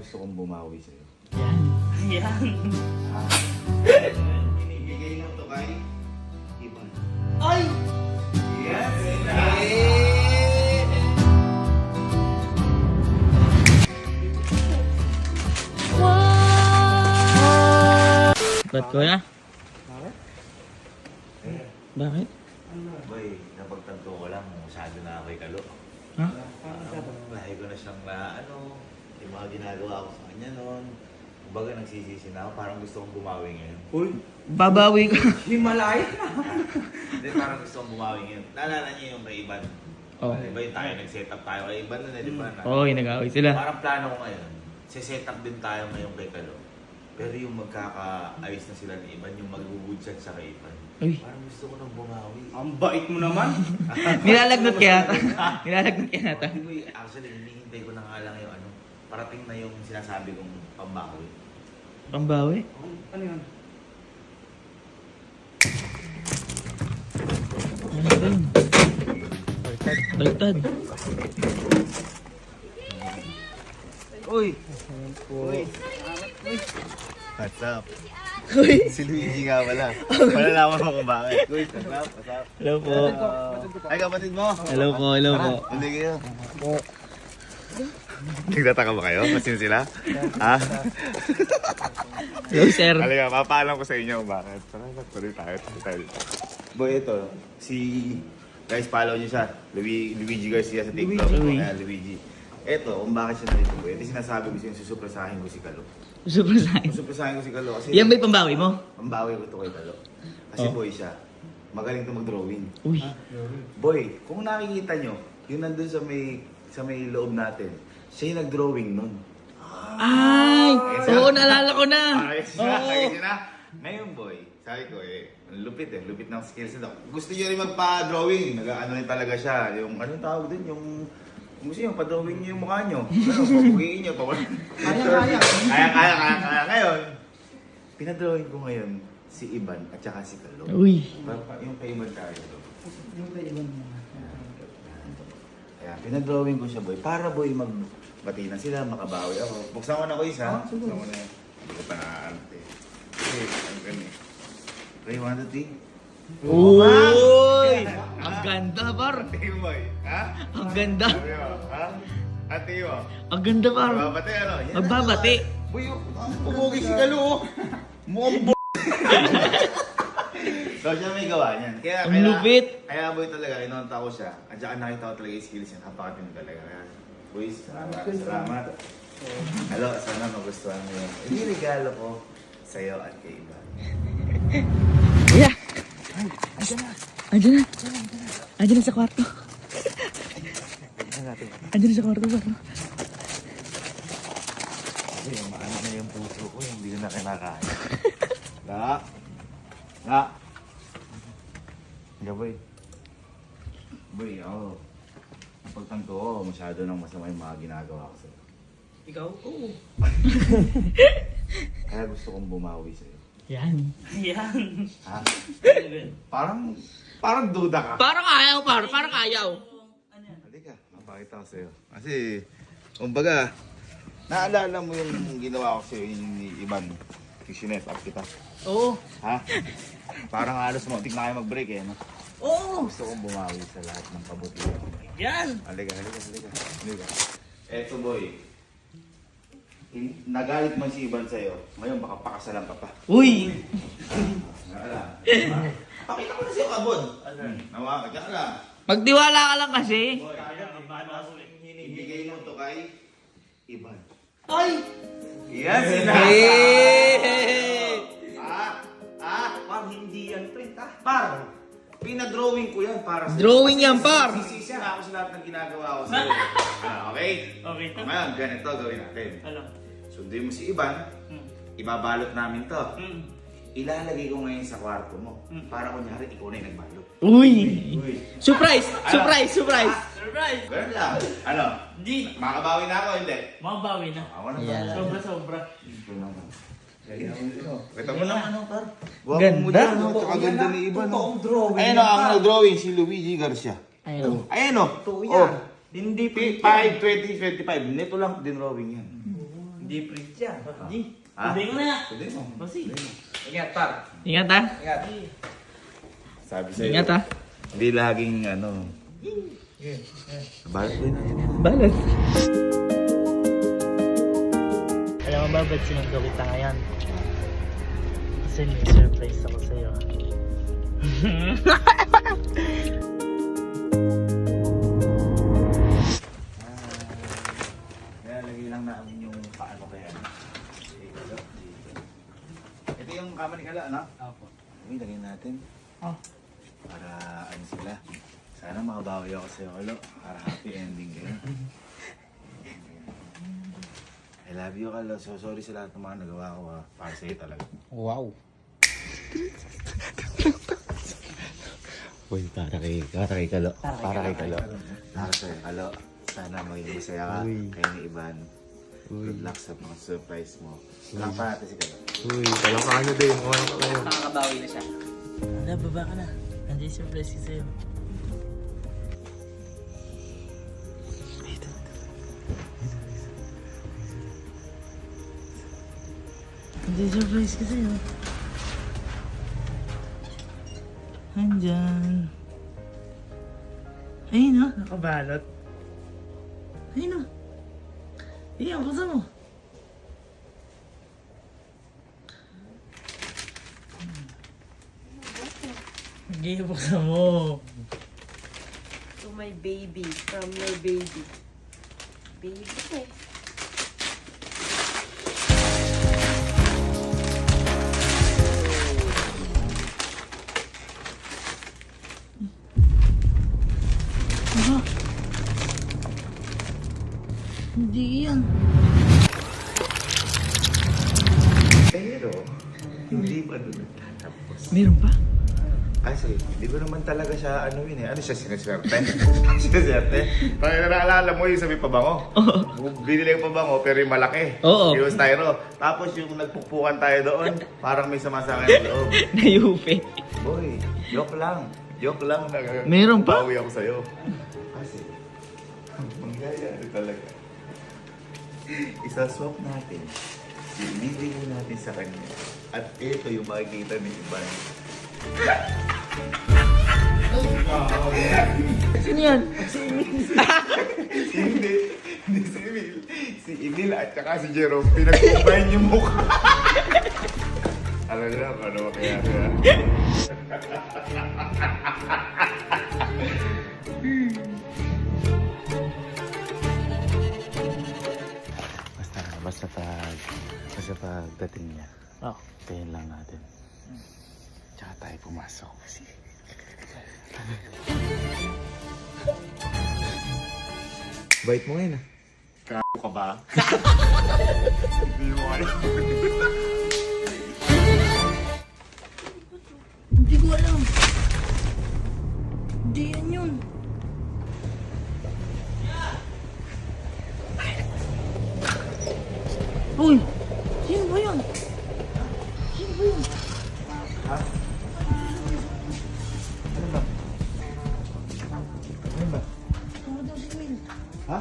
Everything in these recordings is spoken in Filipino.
Gusto kong bumawi sa'yo. Yan. Binibigay mo to kay Iban. Ay! Yes! Ba't kuya? Bakit? Boy, napagtanto ko lang, masyado na ako'y kalo. Ha? Lahi ko na siyang yung mga ginagawa ko sa kanya noon. Kumbaga nagsisisi na ako, parang gusto kong bumawi ngayon. Uy, Babawi ka. Himalaya na. Hindi, parang gusto kong bumawi ngayon. Naalala niyo yung kay Iban? Oh. Diba yung tayo, nag-set up tayo kay Iban na, di ba? Oo, nag-away sila. Parang plano ko ngayon, set up din tayo ngayon kay Kalo. Pero yung magkakaayos na sila ni Iban, yung mag-woodshot sa kay Iban. Uy. Parang gusto ko nang bumawi. Ang bait mo naman. Nilalagnat kaya ata. Nilalagnat kaya ata. Actually, hinihintay ko na nga lang yung parating na yung sinasabi kong pambawi. Pambawi? Ano yun? Ano ba yun? Baltad. Uy. Uy. What's up? Uy. Si Luigi nga pala. Malalaman mo kung bakit. Uy, what's up? What's up? Hello po. Ay, kapatid mo. Hello po, hello po. Hindi kayo. Nagtataka ba kayo? Masin sila? Ha? Hello, sir. Halika, papaalam ko sa inyo kung bakit. Tuloy tayo. Boy, ito. Guys, follow nyo siya. Luigi Garcia sa TikTok. Luigi. Luigi. Ito, kung bakit siya nandito. Ito sinasabi ko siya, susupresahin ko si Kalo. Super sign. Susupresahin ko si Kalo kasi... Yan ba yung pambawi mo? Pambawi ko ito kay Kalo. Kasi Oh. boy siya. Magaling ito mag-drawing. Uy. Boy, kung nakikita nyo, yung nandun sa may loob natin, siya yung nag-drawing nun. Ay! Oo, naalala ko na. Ayos na. Ngayon boy, sabi ko ang lupit ng skills nito. Gusto niyo rin magpa-drawing, nag-ano rin talaga siya. Yung anong tawag din, yung gusto niyo pa-drawing niyo yung mukha niyo. Ano, papugiin niyo, Kaya. Ngayon, pinadrawing ko ngayon si Iban at saka si Kalo. Uy. Yung kay Iban tayo. Kaya pinadrawing ko siya boy, para boy magbati na sila, makabawi ako. Buksan ko na ko isa. Buksan ko na yan. Hindi ko pa na-ante. Okay, ang ganun. Okay, 1, 2, 3. Uy! Ang ganda, par. Ate boy, ha? Ang ganda. Sabi mo, ha? Ate mo. Ang ganda, par. Magbabati ano? Yan. Magbabati. Boy, pumugi si Kalo. Mukhang So siya may gawa niyan. Ang lupit. Kaya boy talaga, inonta ko siya. At saka nakita ko talaga yung skills niya. Napakatino talaga. Kaya, boys, salamat. Hello, sana magustuhan mo yun. Hindi regalo ko sa'yo at kay Iba. Kuya. Andiyan na. Andiyan na sa kwarto. Andiyan na sa kwarto, par. Kasi yung maano na yung puso ko, hindi ko na kinakain. Nga boy. Boy, ako. Pagtanto ko, masyado nang masama yung mga ginagawa ko sa'yo. Ikaw? Oo. Kaya gusto kong bumawi sa'yo. Yan. Yan. Ha? Parang duda ka. Parang ayaw, par. Parang ayaw. Halika, mapakita ko sa'yo. Kasi, kumbaga, naalala mo yung ginawa ko sa'yo ni Iban. Kishiness up kita. Oo. Ha? Parang halos muntik na kayo mag-break eh. No? Oo. Gusto kong bumawi sa lahat ng kabutihan. Yan. Halika. Eto boy. Nagalit man si Iban sa'yo. Ngayon baka pakasalan ka pa. Uy. Naalala. Pakita ko na sa'yo kabon. Nawa, kaya ka lang. Magtiwala ka lang kasi. Boy, ibigay mo to kay Iban. Ay! Yes, Hey! Par, hindi yan print ha. Par, pinadrawing ko yan para sa... Drawing yan, par. Sisisi na ako sa lahat ng ginagawa ko sa'yo. Okay? Okay. Ngayon, ganito gawin natin. Ano? Sundin mo si Iban, ibabalot namin to. Hmm. Ilalagay ko ngayon sa kwarto mo. Para kunyari, ikaw na yung nagbalot. Uy. Uy. Surprise! Surprise! Surprise! Surprise! Ganun lang. Ano? Hindi. Makabawi na ako, hindi? Mabawi na. Ako na Yeah. Sobra. Ito naman. Kita mo naman, par. Ganda. Tsaka ganda ni Iban. Totoong drawing. Ayan o, ang nag-drawing si Luigi Garcia. Ayun. Ayan o. Totoo yan. Hindi 5, 20, 25. Nito lang din drawing yan. Hindi print yan. Hindi. Ha? Sabi ko na. Pwede mo. Basi. Ingat, par. Ingat ha. Ingat. Sabi sa'yo. Ingat ha. Hindi laging ano. Balat din. Balat. Alam mo ba ba't sinunggaw kita ngayon? Kasi may surprise ako sa'yo. Kaya lagay lang namin yung paano kaya. Ito yung kama ni Kala, ano? Opo. Uy, lagay natin. Oh. Para ano sila. Sana makabawi ako sa'yo, Kalo. Para happy ending kayo. I love you, Kalo. So sorry sa lahat ng mga nagawa ko, ha. Para sa'yo talaga. Wow. Uy, para kay Kalo. Para kay Kalo. Para sa'yo, Kalo. Sana maging masaya ka. Kayo ni Ivan. Good luck sa mga surprise mo. Lang pa natin si Kalo. Uy, walang kanya din. Walang kanya. Makakabawi na siya. Wala, baba ka na. Nandiyan yung surprise ko sa'yo. Nandiyan yung surprise ko sa'yo. Nandiyan. Ayun o, nakabalot. Ayun o. Iyan, buksan mo. Hindi, buksan mo. To my baby, from your baby. Baby ko. Ano? Hindi yan. Pero, hindi pa doon. Meron pa? Kasi, hindi ko naman talaga siya ano yun eh. Ano siya, sineswerte? Sineswerte? Parang naalala mo yung sabi pabango. Binili yung pabango pero yung malaki. Oo. Yung styro. Tapos yung nagpukpukan tayo doon, parang may samasakay ng loob. Nayupi. Boy, joke lang. Joke lang. Meron pa? Bawi ako sa'yo. Kasi, mangyayari talaga. Isa-swap natin. Ibibigay natin sa kanya. At ito yung makikita ni Ivan. Sino yan? Hindi. Hindi si Emil. Si Emil at saka si Jerome. Pinag-combine yung mukha. Alam niyo kung ano mangyayari ha? Basta pagdating niya, Oh. tayin lang natin. Tsaka tayo pumasok kasi. Bait mo ngayon, ah. Kago ka ba? Hindi mo alam. Hindi ko alam. Hindi yan yun. Uy! Sino ba yun? Sino ba yun? Ha? Ano ba? Ano ba? Ano daw si Will? Ha?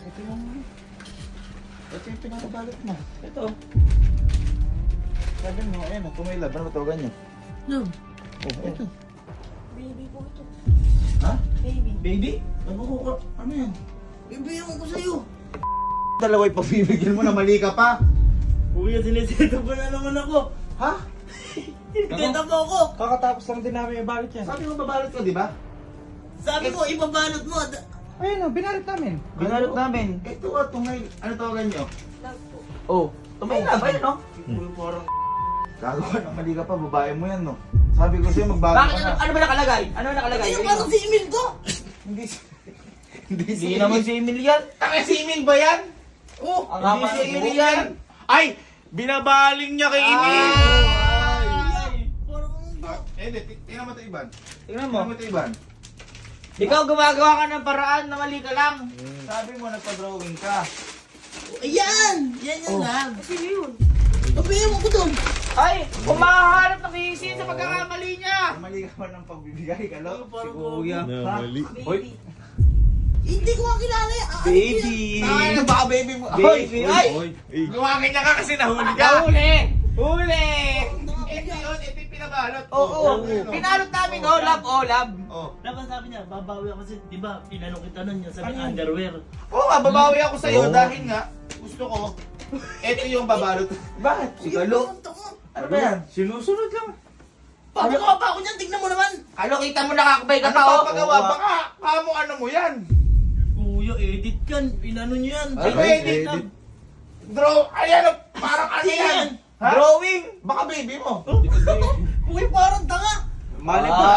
Ito yung... Ito yung pinakabalot mo. Ito. Sabi mo, ayan, tumilab. Ano ba tawagan niyo? Love. Oh, ito. Baby ko ito. Ha? Baby. Baby? Ano ko? Ano yan? Bibigyan ko sa'yo. Dalawa'y pagbibigyan mo na mali ka pa. Kuya, sineseto pa na naman ako. Ha? Sineseto mo ako. Kakatapos lang din namin yung balot yan. Sabi mo babalot ka, di ba? Sabi ko, ibabalot mo. Ayun, binalit namin. Binalot namin. Ito ka, tumay. Ano tawagan niyo? Love po. Oh, tumay na ba yun, no? Parang... Gago ka na, mali ka pa, babae mo yan, no? Sabi ko sa'yo, magbago Bakit? ka na. Ano ba nakalagay? Ano nakalagay? Ayun, parang si Emil to. Hindi si... Hindi si Hindi naman si Emil yan. Taka si Emil ba yan? Oh, Ang Hindi haba si ng Emil buhok yan. Ay! Binabaling niya kay Emil! Hindi, tingnan mo ito, Ivan. Tingnan mo. Tingnan mo ito, Ivan. Ikaw gumagawa ka ng paraan na mali ka lang. Sabi mo, nagpa-drawing ka. Ayan! Yan yung love. Sino yun? Pabigyan mo ko doon. Ay! Kumaharap ng hihisin sa pagkakamali niya! Mali ka pa ng pagbibigay ka, lo? Parang Si Kuya. Na, Ha? mali. Hoy, Baby. Hindi ko nga kilala eh. Baby! Ay, baka baby mo. Baby! Ay! Gumamit niya ka kasi nahuli ka. Huli! Huli! Ito yun, ito yung pinabalot. Oo! Pinalot namin olab, olab. Oh. Dapat sabi niya, babawi ako kasi, di ba, pinanong kita nun niya, sabi underwear. Oo nga, babawi ako sa'yo dahil nga, gusto ko, ito yung babalot. Bakit? Sigalo? Ano ba yan? Sinusunod lang. Pagkakawa pa ako niyan, tignan mo naman. Ano, kita mo nakakabay ka Ano pa pa oh. pagawa? Baka, kamo ano mo yan? Kuya, edit kan, pinano niyo yan. Ano edit? Draw, ayan, parang ano yan? Ha? Drawing. Baka baby mo. Uy, parang tanga. Mali pa.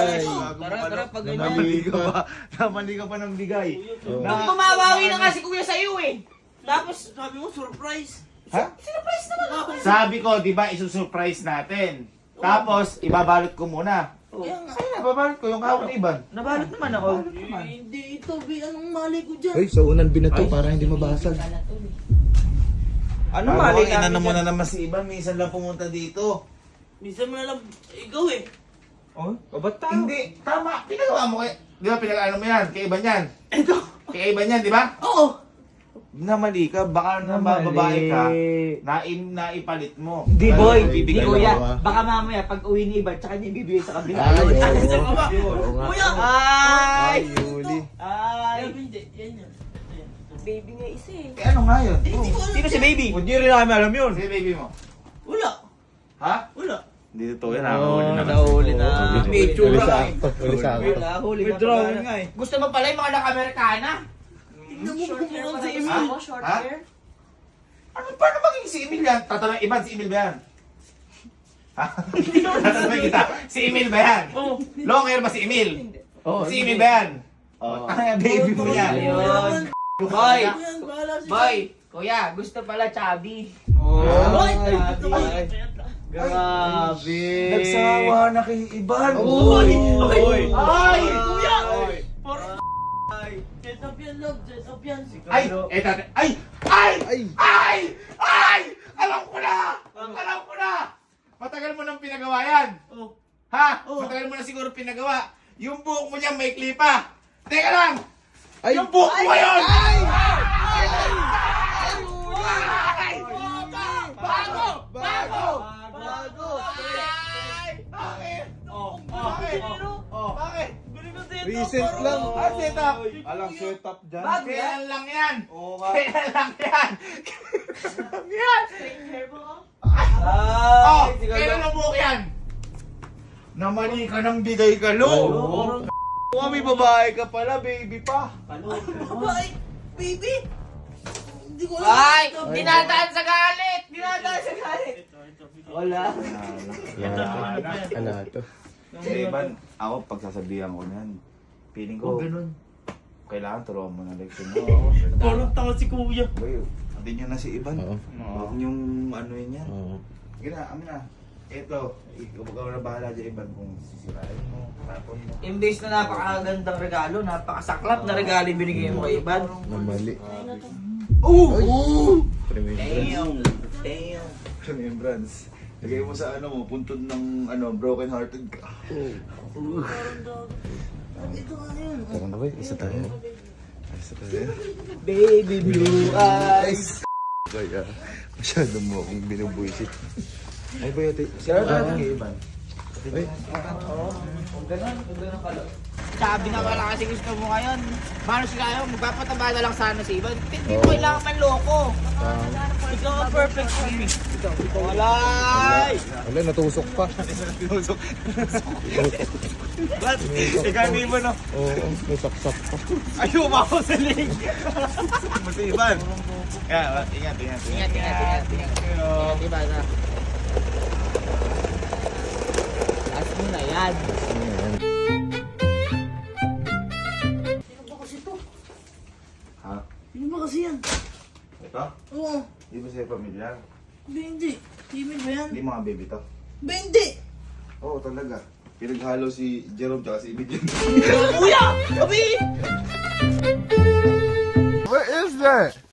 Ay. Tara, pag Namali ka pa. Namali ka pa ng bigay. Bumabawi na nga si kuya sa'yo eh. Tapos, sabi mo, surprise. Ha? Surprise naman ako. Sabi ko, di ba, isusurprise natin. Tapos, ibabalot ko muna. Kaya nga. Ayun, babalot ko yung kahawak ni Iban. Nabalot naman ako. Hindi ito, anong mali ko dyan? Ay, sa unang binato para hindi mabasag. Ano mali ka? Inano mo na naman si Iban, minsan lang pumunta dito. Minsan mo na lang, ikaw eh. Oh? O ba't tayo? Hindi, tama. Pinagawa mo kay... Di ba pinag-ano mo yan? Kay Iban yan. Ito. Kay Iban yan, di ba? Oo. Namali ka, baka babae ka, naipalit mo. Di Ano, boy, di bibigyan mo? kuya. Baka mamaya pag uwi ni Iban, tsaka niya ibibigay sa kabila. Ay, oo. Oo nga. Kuya! Ay! Ay, Yuli. Ay! Hindi, yan yan. Baby nga isa eh. Eh, ano nga yun? Hindi ko alam. Sino si baby? Hindi rin namin alam yun. Si baby mo. Wala. Ha? Wala. Hindi totoo yan, nakahuli na. Nahuli na. Picture Huli lang sa eh. akto. Huli sa akto. Nahuli May drawing nga eh. Gusto mo pala yung mga naka-Amerikana? Tignan mo kung meron sa Gusto email. mo short Ha? hair? Ano, paano maging si Emil yan? Tatanong, Iban, si Emil ba yan? Ha? Tatanong kita, si Emil ba yan? Oo. Long hair ba si Emil? Oo. Si Emil ba yan? Oh, ay, baby mo yan. Ayun. Boy! Yan, bahala siya. Boy! Kuya, gusto pala chubby. Boy! Ay, Ay! Grabe. Nagsawa na kay Iban. Uy! Uy! Ay! Kuya! Parang Jet up yan, love. Jet up yan. Ay! Ay! Ay! Ay! Ay! Alam ko na! Alam ko na! Matagal mo nang pinagawa yan. Oh. Ha? Oo. Matagal mo na siguro pinagawa. Yung buhok mo niyan may klipa. Teka lang! Ay! Yung buhok mo yun! Ay! Bago! Bago! Bago! Ay! Bakit? Oh, Bakit? oh. Bakit? Recent lang. Ah, set up. Alang setup dyan. Bago yan. Kailan lang yan? Oo nga. Kailan lang yan? Kailan yan? Straight hair mo oh. Oh, Ay! kailan ang buhok yan? Namali ka ng bigay ka, Lo. Oo, may babae ka pala, baby pa. Babae! Baby! Hindi ko alam. Ay! Dinadaan sa galit! Dinadaan sa galit! Wala. Ito naman ano pa yan. Ano to? Iban, ako pagsasabihan ko na yan. Feeling Oh, ko, ganun. kailangan turuan mo ng leksyon mo. Parang tanga si kuya. Boy, hindi nyo na si Iban. Oo. Huwag niyong ano yun yan. Oo. Sige na, amin na. Ito, ikaw na bahala dyan, Iban, kung sisirain mo, tapon mo. Imbes na napakagandang regalo, napakasaklap na regalo yung binigay mo kay Iban. Namali. Damn! Damn! Remembrance. Lagay mo sa ano mo, puntod ng ano, broken hearted ka. Ito nga yun. Tara na ba? Isa tayo. Isa tayo. Baby blue eyes! Kaya, masyado mo akong binubuisit. Ay ba yun? Sira natin kay Iban. Ay, Huwag ganun pala. Sabi na pala kasi gusto mo ngayon. Paano si Kayo? Magpapataba na lang sana si Iban. Hindi mo kailangan man loko. Ikaw ang perfect for me. Wala! wala, natusok pa. Tinusok. Ba't? Ikaw hindi mo no? Oo, may saksak pa. Ayaw umako sa leg. Mas Iban. Ingat, ingat. Ingat. Ingat, Iban na. Taas mo na yan. Sino ba kasi to? Ha? Sino ba kasi yan? Ito? Oo. Di ba sa'yo pamilyar? Hindi. Timid ba yan? Hindi mga baby to. Ba hindi? Oo, talaga. Pinaghalo si Jerome tsaka si Ibig yun. Kuya! Abi! What is that?